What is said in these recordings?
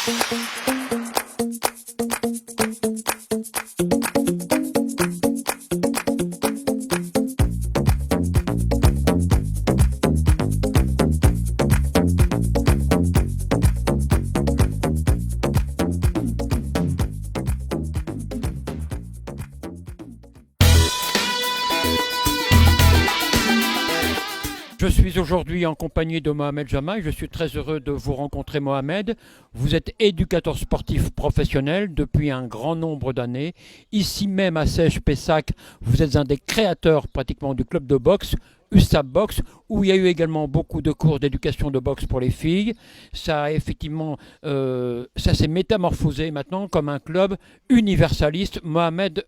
Je suis aujourd'hui en compagnie de Mohamed Jamaï. Je suis très heureux de vous rencontrer, Mohamed. Vous êtes éducateur sportif professionnel depuis un grand nombre d'années. Ici même à Sèche-Pessac, vous êtes un des créateurs pratiquement du club de boxe, USAP Box, où il y a eu également beaucoup de cours d'éducation de boxe pour les filles. Ça a effectivement, ça s'est métamorphosé maintenant comme un club universaliste. Mohamed,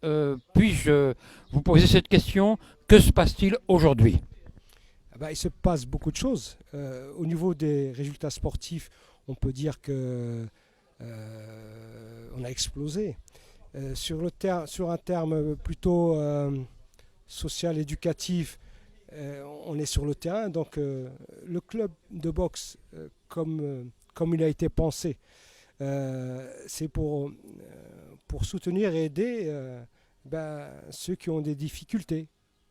puis-je vous poser cette question? Que se passe-t-il aujourd'hui? Il se passe beaucoup de choses. Au niveau des résultats sportifs, on peut dire que on a explosé. Sur un terme plutôt social, éducatif, on est sur le terrain. Donc le club de boxe, comme il a été pensé, c'est pour soutenir et aider ceux qui ont des difficultés.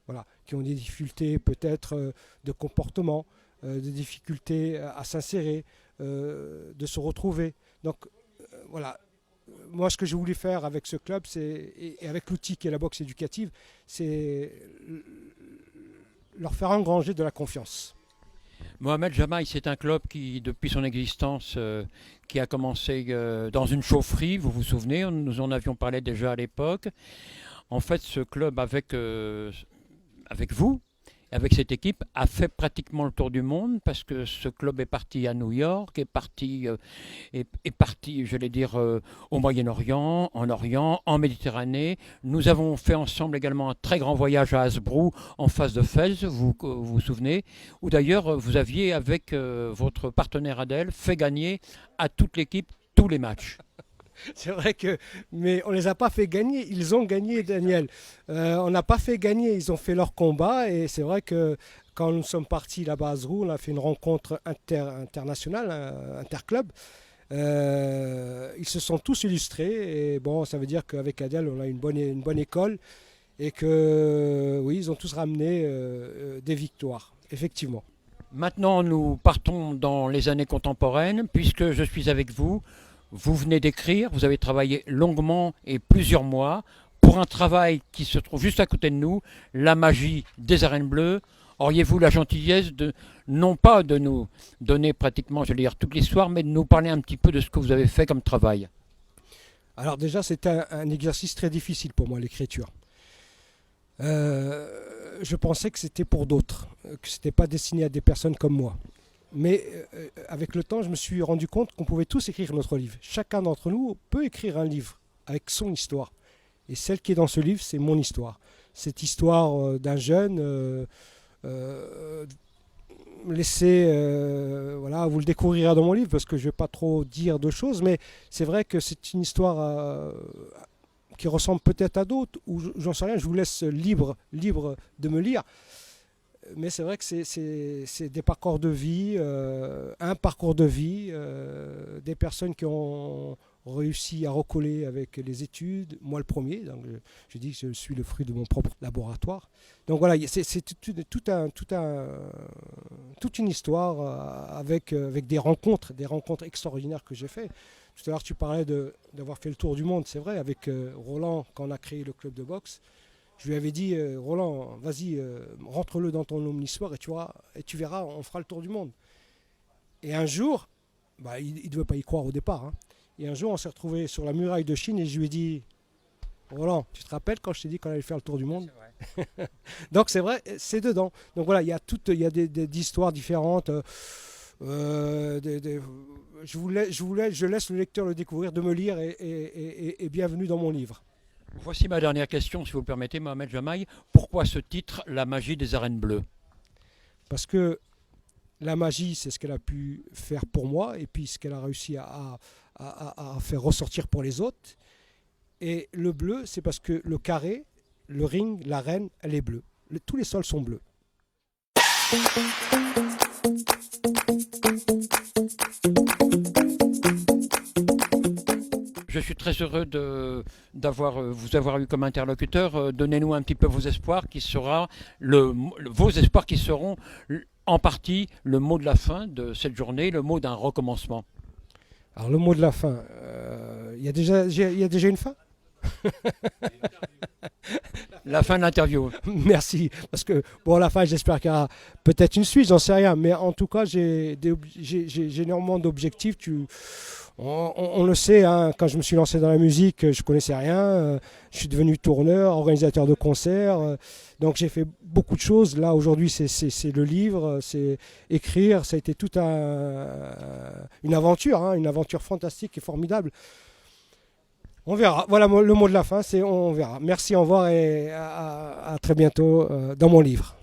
Voilà, qui ont des difficultés peut-être de comportement, des difficultés à s'insérer, de se retrouver. Donc voilà, moi ce que j'ai voulu faire avec ce club et avec l'outil qui est la boxe éducative, c'est leur faire engranger de la confiance. Mohamed Jamaï, c'est un club qui, depuis son existence, qui a commencé dans une chaufferie, vous vous souvenez, nous en avions parlé déjà à l'époque. En fait, ce club avec vous, avec cette équipe, a fait pratiquement le tour du monde parce que ce club est parti à New York, est parti, je vais dire, au Moyen-Orient, en Orient, en Méditerranée. Nous avons fait ensemble également un très grand voyage à Hasbro, en face de Fès, vous souvenez, où d'ailleurs vous aviez, avec votre partenaire Adèle, fait gagner à toute l'équipe tous les matchs. C'est vrai mais on ne les a pas fait gagner, ils ont gagné, Daniel. On n'a pas fait gagner, ils ont fait leur combat. Et c'est vrai que quand nous sommes partis là-bas à Azrou, on a fait une rencontre internationale, interclub. Ils se sont tous illustrés. Et bon, ça veut dire qu'avec Adèle, on a une bonne école. Et que oui, ils ont tous ramené des victoires, effectivement. Maintenant, nous partons dans les années contemporaines, puisque je suis avec vous. Vous venez d'écrire, vous avez travaillé longuement et plusieurs mois pour un travail qui se trouve juste à côté de nous, La magie des arènes bleues. Auriez-vous la gentillesse non pas de nous donner pratiquement, je vais dire, toute l'histoire, mais de nous parler un petit peu de ce que vous avez fait comme travail? Alors déjà, c'était un exercice très difficile pour moi, l'écriture. Je pensais que c'était pour d'autres, que ce n'était pas destiné à des personnes comme moi. Mais avec le temps, je me suis rendu compte qu'on pouvait tous écrire notre livre. Chacun d'entre nous peut écrire un livre avec son histoire. Et celle qui est dans ce livre, c'est mon histoire. Cette histoire d'un jeune, voilà, vous le découvrirez dans mon livre parce que je ne vais pas trop dire de choses. Mais c'est vrai que c'est une histoire qui ressemble peut-être à d'autres, ou j'en sais rien, je vous laisse libre de me lire. Mais c'est vrai que c'est des parcours de vie, un parcours de vie, des personnes qui ont réussi à recoller avec les études, moi le premier, donc je dis que je suis le fruit de mon propre laboratoire. Donc voilà, c'est toute une histoire avec des rencontres extraordinaires que j'ai fait. Tout à l'heure tu parlais d'avoir fait le tour du monde, c'est vrai, avec Roland quand on a créé le club de boxe. Je lui avais dit, Roland, vas-y, rentre-le dans ton omnisport et tu verras, on fera le tour du monde. Et un jour, il ne devait pas y croire au départ, hein. Et un jour, on s'est retrouvé sur la muraille de Chine et je lui ai dit, Roland, tu te rappelles quand je t'ai dit qu'on allait faire le tour du monde? Donc c'est vrai, c'est dedans. Donc voilà, il y a des histoires différentes. Je laisse le lecteur le découvrir, de me lire et bienvenue dans mon livre. Voici ma dernière question, si vous le permettez, Mohamed Jamaï. Pourquoi ce titre, La magie des arènes bleues? Parce que la magie, c'est ce qu'elle a pu faire pour moi et puis ce qu'elle a réussi à faire ressortir pour les autres. Et le bleu, c'est parce que le carré, le ring, l'arène, elle est bleue. Tous les sols sont bleus. Je suis très heureux d'avoir vous avoir eu comme interlocuteur. Donnez-nous un petit peu vos espoirs, vos espoirs qui seront en partie le mot de la fin de cette journée, le mot d'un recommencement. Alors le mot de la fin, il y a déjà une fin? La fin de l'interview. Merci, parce que bon, à la fin, j'espère qu'il y aura peut-être une suite, j'en sais rien, mais en tout cas, j'ai énormément d'objectifs. On le sait, hein, quand je me suis lancé dans la musique, je connaissais rien. Je suis devenu tourneur, organisateur de concerts, donc j'ai fait beaucoup de choses. Là, aujourd'hui, c'est le livre, c'est écrire. Ça a été toute une aventure, hein, une aventure fantastique et formidable. On verra. Voilà le mot de la fin, c'est on verra. Merci, au revoir et à très bientôt dans mon livre.